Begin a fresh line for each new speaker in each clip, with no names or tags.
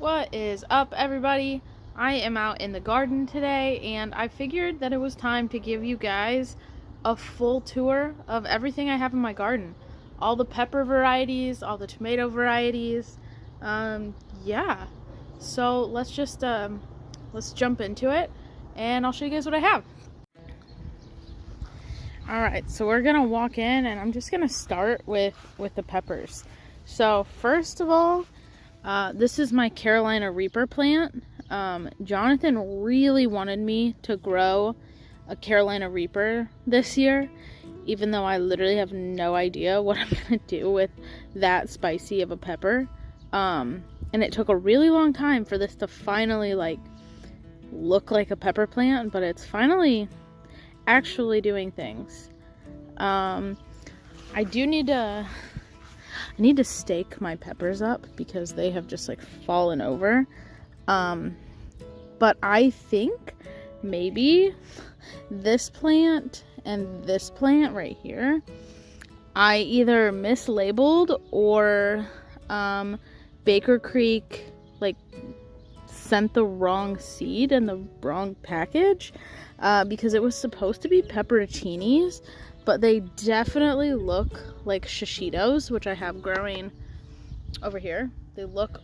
What is up, everybody? I am out in the garden today, and I figured that it was time to give you guys a full tour of everything I have in my garden. All the pepper varieties, all the tomato varieties. Yeah. So let's jump into it, and I'll show you guys what I have. Alright, so we're gonna walk in, and I'm just gonna start with the peppers. So first of all, this is my Carolina Reaper plant. Jonathan really wanted me to grow a Carolina Reaper this year, even though I literally have no idea what I'm gonna do with that spicy of a pepper. And it took a really long time for this to finally look like a pepper plant, but it's finally actually doing things. I need to stake my peppers up because they have just fallen over. But I think maybe this plant and this plant right here, I either mislabeled or Baker Creek sent the wrong seed in the wrong package, because it was supposed to be pepperoncinis, but they definitely look like shishitos, which I have growing over here. They look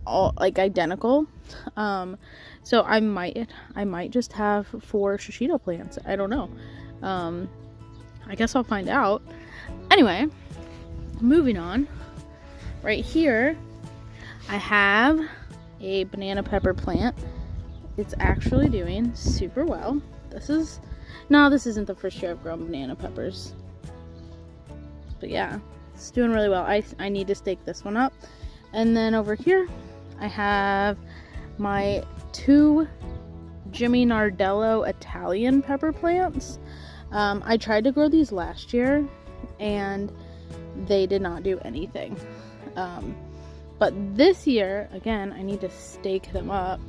all identical. So I might just have 4 shishito plants. I don't know. I guess I'll find out. Anyway, moving on. Right here, I have a banana pepper plant. It's actually doing super well. This isn't the first year I've grown banana peppers. But yeah, it's doing really well. I need to stake this one up. And then over here, I have my 2 Jimmy Nardello Italian pepper plants. I tried to grow these last year, and they did not do anything. But this year, again, I need to stake them up.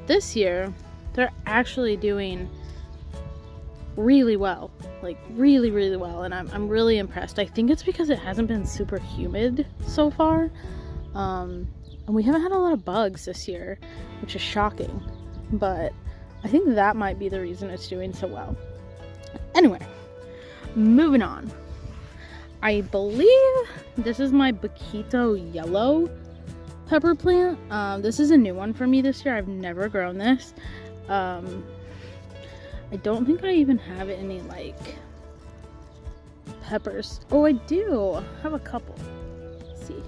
This year, they're actually doing really well, really, really well, and I'm really impressed. I think it's because it hasn't been super humid so far, and we haven't had a lot of bugs this year, which is shocking, but I think that might be the reason it's doing so well. Anyway, moving on. I believe this is my Boquito yellow pepper plant. This is a new one for me this year. I've never grown this. I don't think I even have any peppers. Oh, I do have a couple. Let's see.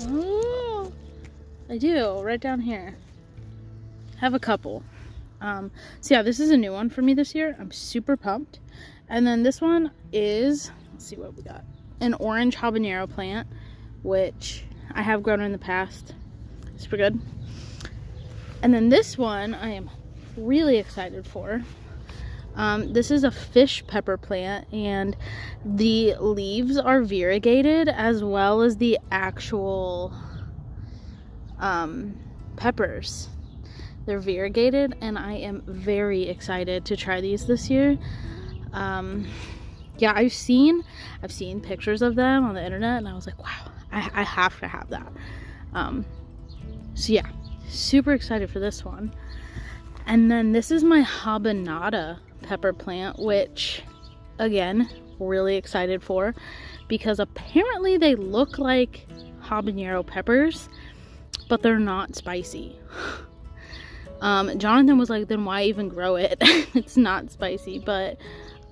Oh, I do, right down here. Have a couple. So yeah, this is a new one for me this year. I'm super pumped. And then this one is, let's see what we got. An orange habanero plant, which I have grown in the past. Super good. And then this one I am really excited for. This is a fish pepper plant, and the leaves are variegated as well as the actual peppers. They're variegated, and I am very excited to try these this year. Yeah, I've seen pictures of them on the internet, and I was like, wow, I have to have that. So yeah, super excited for this one. And then this is my habanada pepper plant, which, again, really excited for, because apparently they look like habanero peppers, but they're not spicy. Jonathan was like, then why even grow it? It's not spicy, but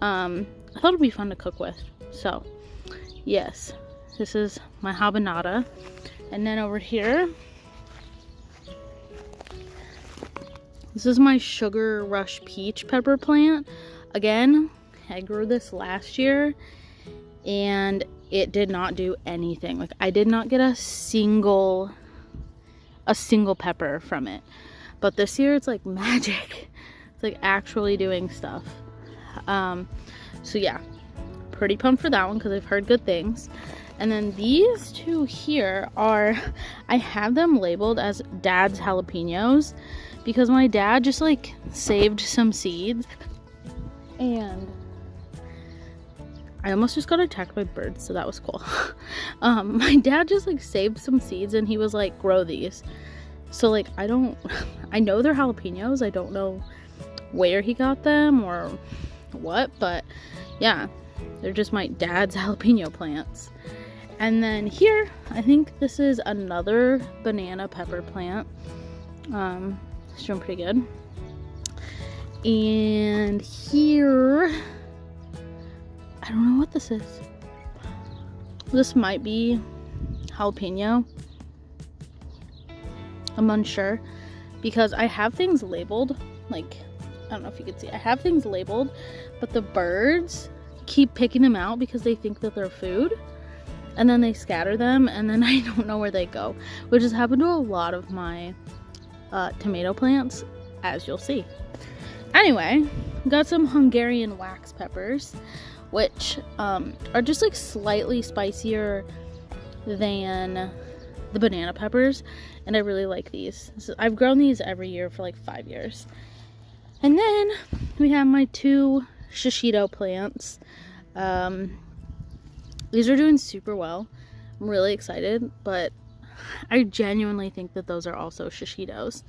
I thought it'd be fun to cook with. So yes, this is my habanada. And then over here, this is my Sugar Rush Peach pepper plant. Again, I grew this last year, and it did not do anything. I did not get a single pepper from it. But this year, it's like magic. It's actually doing stuff. So yeah, pretty pumped for that one because I've heard good things. And then these 2 here are, I have them labeled as Dad's jalapenos, because my dad just saved some seeds, and I almost just got attacked by birds, so that was cool. My dad just like saved some seeds and he was like, grow these. So like, I know they're jalapenos. I don't know where he got them or what, but yeah, they're just my dad's jalapeno plants. And then here, I think this is another banana pepper plant. It's doing pretty good. And here, I don't know what this is. This might be jalapeno. I'm unsure because I have things labeled. Like, I don't know if you can see. I have things labeled, but the birds keep picking them out because they think that they're food. And then they scatter them, and then I don't know where they go, which has happened to a lot of my tomato plants, as you'll see. Anyway, got some Hungarian wax peppers, which are just like slightly spicier than the banana peppers, and I really like these. So I've grown these every year for like 5 years. And then we have my 2 shishito plants. These are doing super well. I'm really excited, but I genuinely think that those are also shishitos.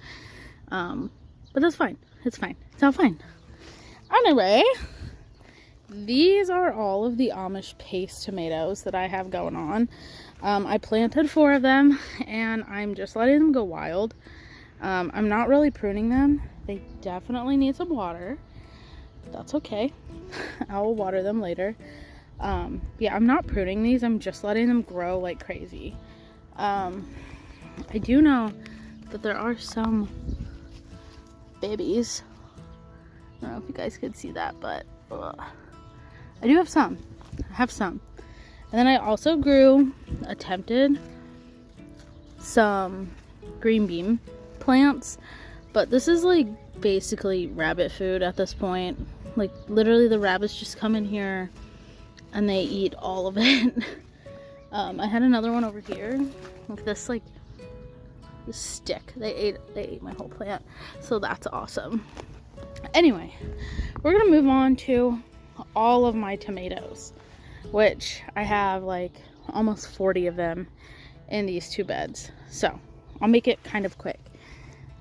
But that's fine. It's fine. It's all fine. Anyway, these are all of the Amish paste tomatoes that I have going on. I planted 4 of them, and I'm just letting them go wild. I'm not really pruning them. They definitely need some water. But that's okay. I'll water them later. Yeah, I'm not pruning these. I'm just letting them grow like crazy. I do know that there are some babies. I don't know if you guys could see that, but I do have some. I have some. And then I also attempted some green bean plants, but this is like basically rabbit food at this point. Like literally the rabbits just come in here and they eat all of it. I had another one over here, like this stick. They ate my whole plant, so that's awesome. Anyway, we're gonna move on to all of my tomatoes, which I have like almost 40 of them in these 2 beds. So I'll make it kind of quick.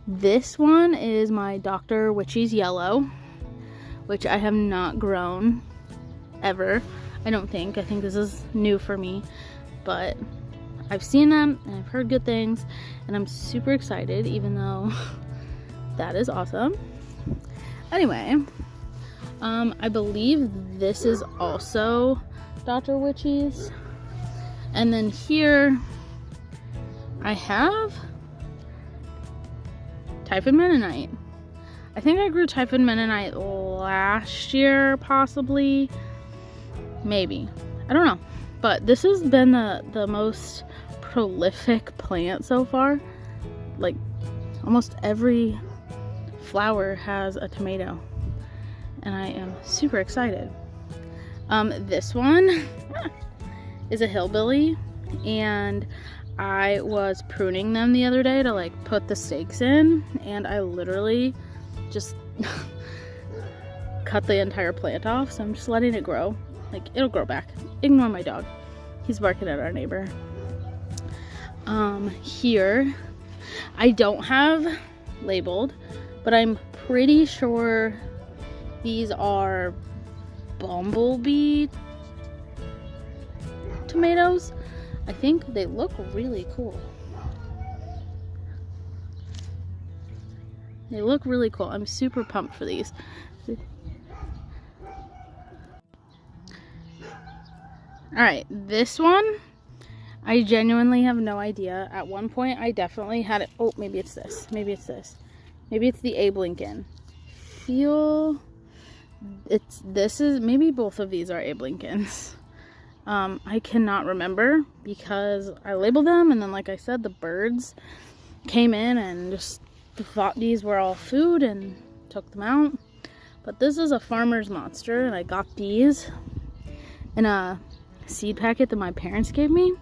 This one is my Dr. Witchy's Yellow, which I have not grown ever. I don't think. I think this is new for me, but I've seen them and I've heard good things, and I'm super excited, even though that is awesome. Anyway, I believe this is also Dr. Witchy's. And then here I have Typhoid Mennonite. I think I grew Typhoid Mennonite last year, possibly. Maybe. I don't know. But this has been the most prolific plant so far. Like, almost every flower has a tomato. And I am super excited. This one is a hillbilly. And I was pruning them the other day to like put the stakes in. And I literally just cut the entire plant off. So I'm just letting it grow. Like, it'll grow back. Ignore my dog. He's barking at our neighbor. Here, I don't have labeled, but I'm pretty sure these are bumblebee tomatoes. I think they look really cool. They look really cool. I'm super pumped for these. Alright, this one, I genuinely have no idea. At one point, I definitely had it. Oh, maybe it's this. Maybe it's this. Maybe it's the Abe Lincoln. Maybe both of these are Abe Lincolns. I cannot remember because I labeled them, and then, like I said, the birds came in and just thought these were all food and took them out. But this is a farmer's monster, and I got these in a seed packet that my parents gave me.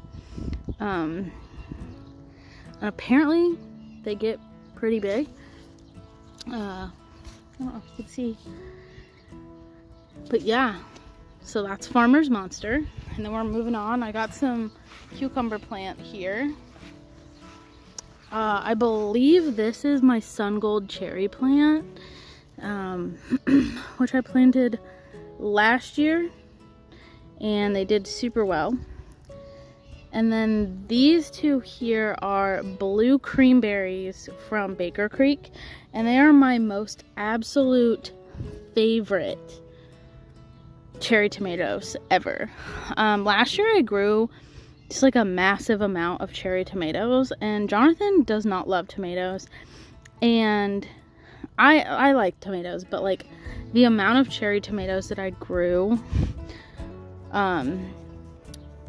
And apparently they get pretty big. I don't know if you can see, but yeah, So that's Farmer's Monster. And then we're moving on. I got some cucumber plant here. I believe this is my sun gold cherry plant, which I planted last year, and they did super well. And then these two here are blue creamberries from Baker Creek, and they are my most absolute favorite cherry tomatoes ever. Last year I grew just like a massive amount of cherry tomatoes, and Jonathan does not love tomatoes, and I like tomatoes, but like the amount of cherry tomatoes that I grew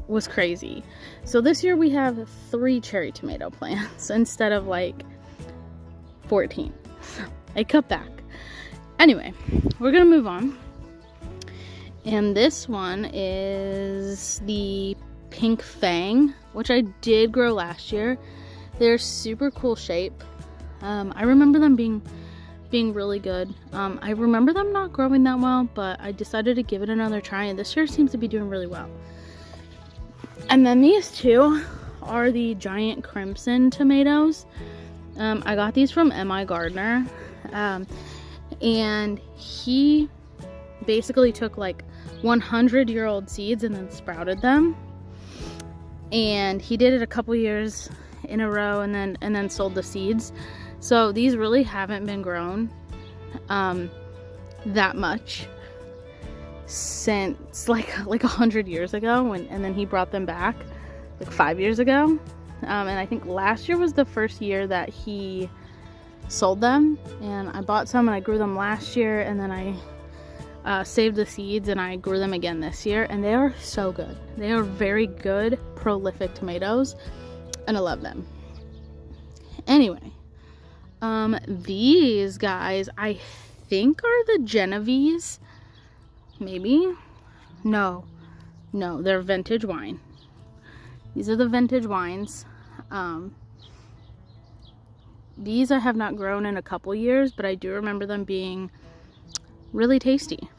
was crazy. So this year we have 3 cherry tomato plants instead of like 14. I cut back. Anyway, we're gonna move on. And this one is the Pink Fang, which I did grow last year. They're super cool shape. I remember them being really good. I remember them not growing that well, but I decided to give it another try, and this year seems to be doing really well. And then these two are the giant crimson tomatoes. I got these from M.I. Gardner, and he basically took like 100-year-old seeds and then sprouted them, and he did it a couple years in a row and then sold the seeds. So these really haven't been grown that much since like 100 years ago, and then he brought them back like 5 years ago, and I think last year was the first year that he sold them, and I bought some and I grew them last year, and then I saved the seeds and I grew them again this year, and they are so good. They are very good, prolific tomatoes, and I love them. Anyway, these guys I think are the Genovese. Maybe? No, they're vintage wine. These are the vintage wines. These I have not grown in a couple years, but I do remember them being really tasty.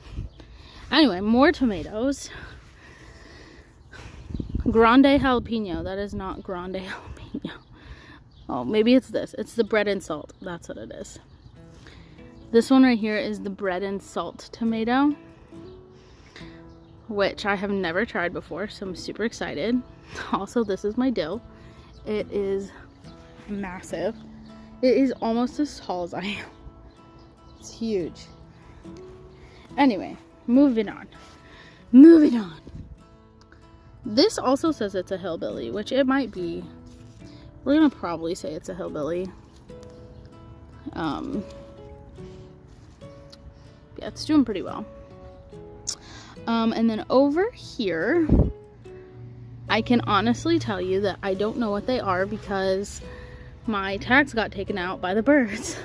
Anyway, more tomatoes. Grande jalapeno. That is not grande jalapeno. Oh, maybe it's this. It's the bread and salt. That's what it is. This one right here is the bread and salt tomato, which I have never tried before, so I'm super excited. Also, this is my dill. It is massive. It is almost as tall as I am. It's huge. Anyway, moving on. This also says it's a hillbilly, which it might be. We're gonna probably say it's a hillbilly. Yeah, it's doing pretty well. And then over here, I can honestly tell you that I don't know what they are because my tags got taken out by the birds.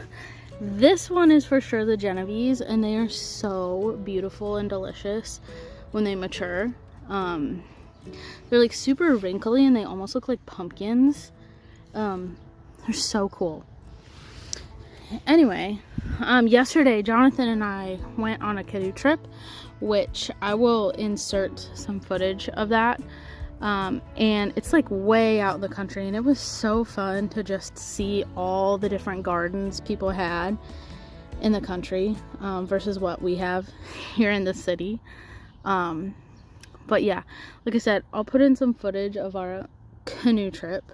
This one is for sure the Genovese, and they are so beautiful and delicious when they mature. They're like super wrinkly and they almost look like pumpkins. They're so cool. Anyway, yesterday Jonathan and I went on a canoe trip, which I will insert some footage of that. And it's like way out in the country, and it was so fun to just see all the different gardens people had in the country versus what we have here in the city. But yeah, like I said, I'll put in some footage of our canoe trip.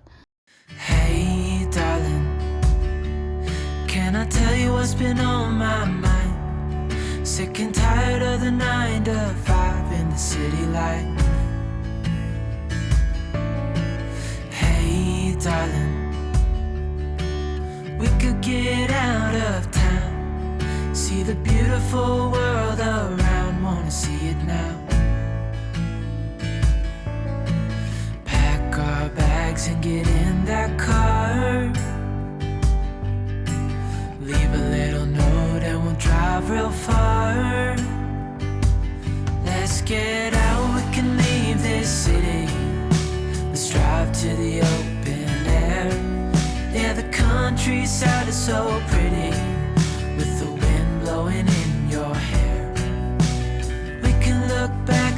Hey darling, can I tell you what's been on my mind? Sick and tired of the 9 to 5 in the city life. Hey darling, we could get out of town, see the beautiful world around, wanna see it now. Pack our bags and get in that car, leave a little note and we'll drive real far. Let's get out, we can leave this city. Let's drive to the open air. Yeah, the countryside is so pretty, with the wind blowing in your hair. We can look back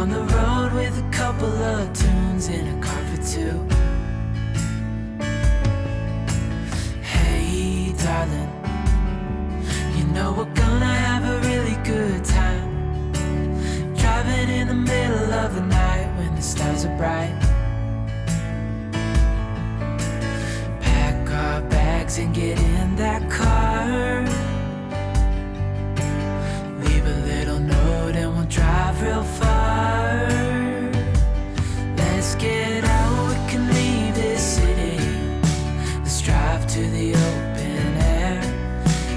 on the road with a couple of tunes in a car for two. Hey darling, you know we're gonna have a really good time, driving in the middle of the night when the stars are bright. Pack our bags and get in that car, leave a little note and we'll drive real far. Let's get out, we can leave this city, let's drive to the open air.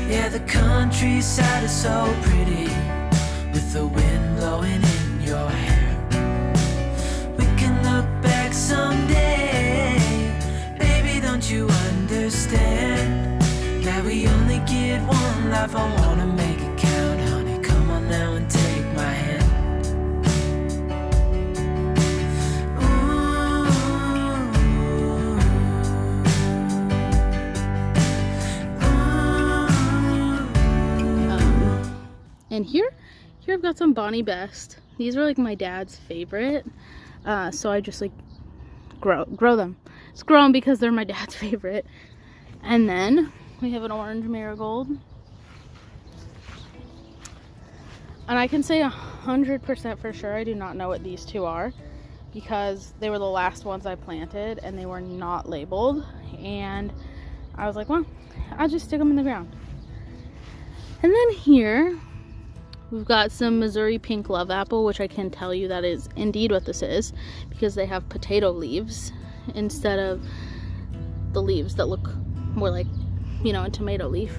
Yeah, the countryside is so pretty, with the wind blowing in your hair. We can look back someday, baby, don't you understand that we only get one life? I wanna make it count, honey, come on now and take my hand.
And here I've got some Bonnie Best. These are like my dad's favorite. So I just like grow them. Just grow them because they're my dad's favorite. And then we have an orange marigold. And I can say 100% for sure I do not know what these two are, because they were the last ones I planted and they were not labeled. And I was like, well, I'll just stick them in the ground. And then here we've got some Missouri pink love apple, which I can tell you that is indeed what this is, because they have potato leaves instead of the leaves that look more like, you know, a tomato leaf.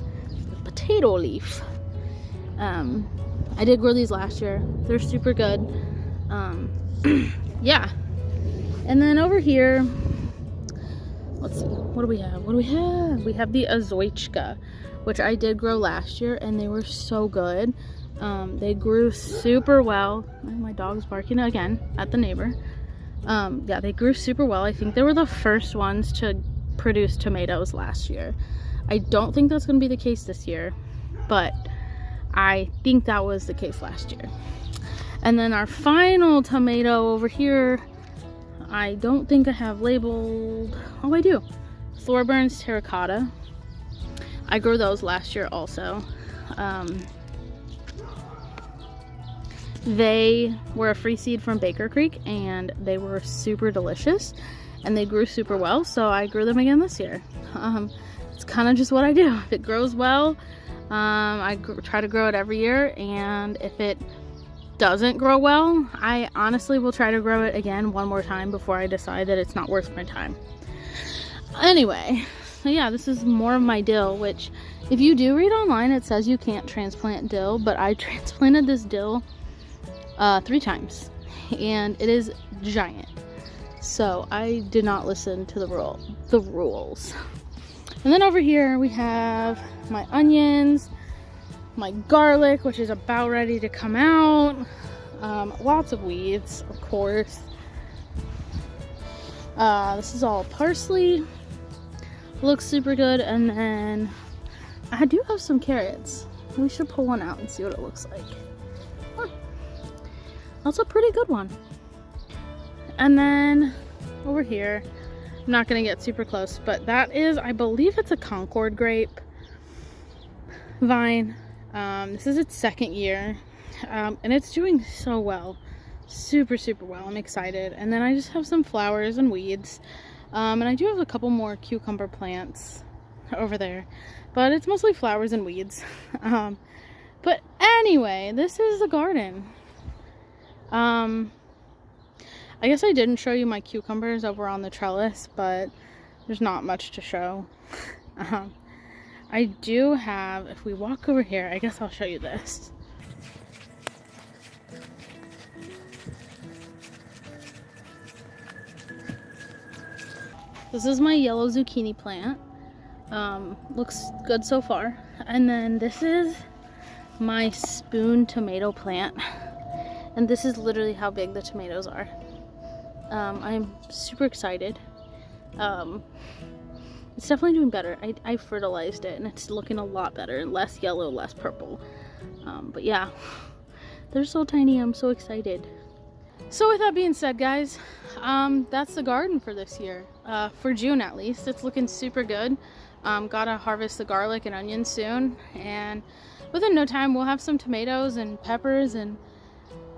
The potato leaf. I did grow these last year. They're super good. Yeah. And then over here, let's see, what do we have? We have the Azoichka, which I did grow last year, and they were so good. They grew super well. My dog's barking again at the neighbor. Yeah, they grew super well. I think they were the first ones to produce tomatoes last year. I don't think that's going to be the case this year, but I think that was the case last year. And then our final tomato over here, I don't think I have labeled. Oh, I do. Thorburns terracotta. I grew those last year also. They were a free seed from Baker Creek, and they were super delicious, and they grew super well, so I grew them again this year. It's kind of just what I do. If it grows well, I try to grow it every year, and if it doesn't grow well, I honestly will try to grow it again one more time before I decide that it's not worth my time. Anyway, so yeah, this is more of my dill, which if you do read online, it says you can't transplant dill, but I transplanted this dill 3 times, and it is giant. So I did not listen to the rules. And then over here we have my onions, my garlic, which is about ready to come out. Lots of weeds, of course. This is all parsley. Looks super good. And then I do have some carrots. We should pull one out and see what it looks like. Huh. That's a pretty good one. And then over here, I'm not gonna get super close, but that is, I believe it's a Concord grape vine. This is its 2nd year, and it's doing so well. Super well. I'm excited. And then I just have some flowers and weeds, and I do have a couple more cucumber plants over there, but it's mostly flowers and weeds. But anyway, this is the garden. I guess I didn't show you my cucumbers over on the trellis, but there's not much to show. I do have, if we walk over here, I guess I'll show you this. This is my yellow zucchini plant. Looks good so far. And then this is my spoon tomato plant. And this is literally how big the tomatoes are. I'm super excited. It's definitely doing better. I fertilized it, and it's looking a lot better. Less yellow, less purple. But yeah, they're so tiny. I'm so excited. So with that being said, guys, that's the garden for this year. For June at least, it's looking super good. Gotta harvest the garlic and onions soon, and within no time we'll have some tomatoes and peppers, and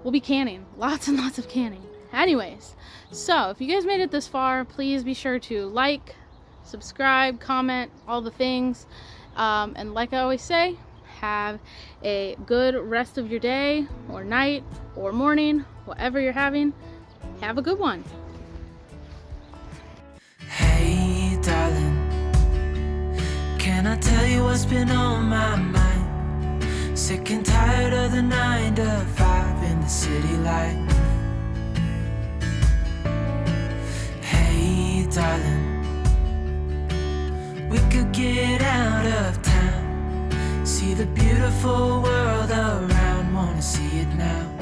we'll be canning. Lots and lots of canning. Anyways, so if you guys made it this far, please be sure to like, subscribe, comment, all the things. And like I always say, have a good rest of your day or night or morning, whatever you're having. Have a good one.
Hey, darling, can I tell you what's been on my mind? Sick and tired of the 9 to 5 in the city life. Hey, darling, we could get out of town, see the beautiful world around, wanna see it now.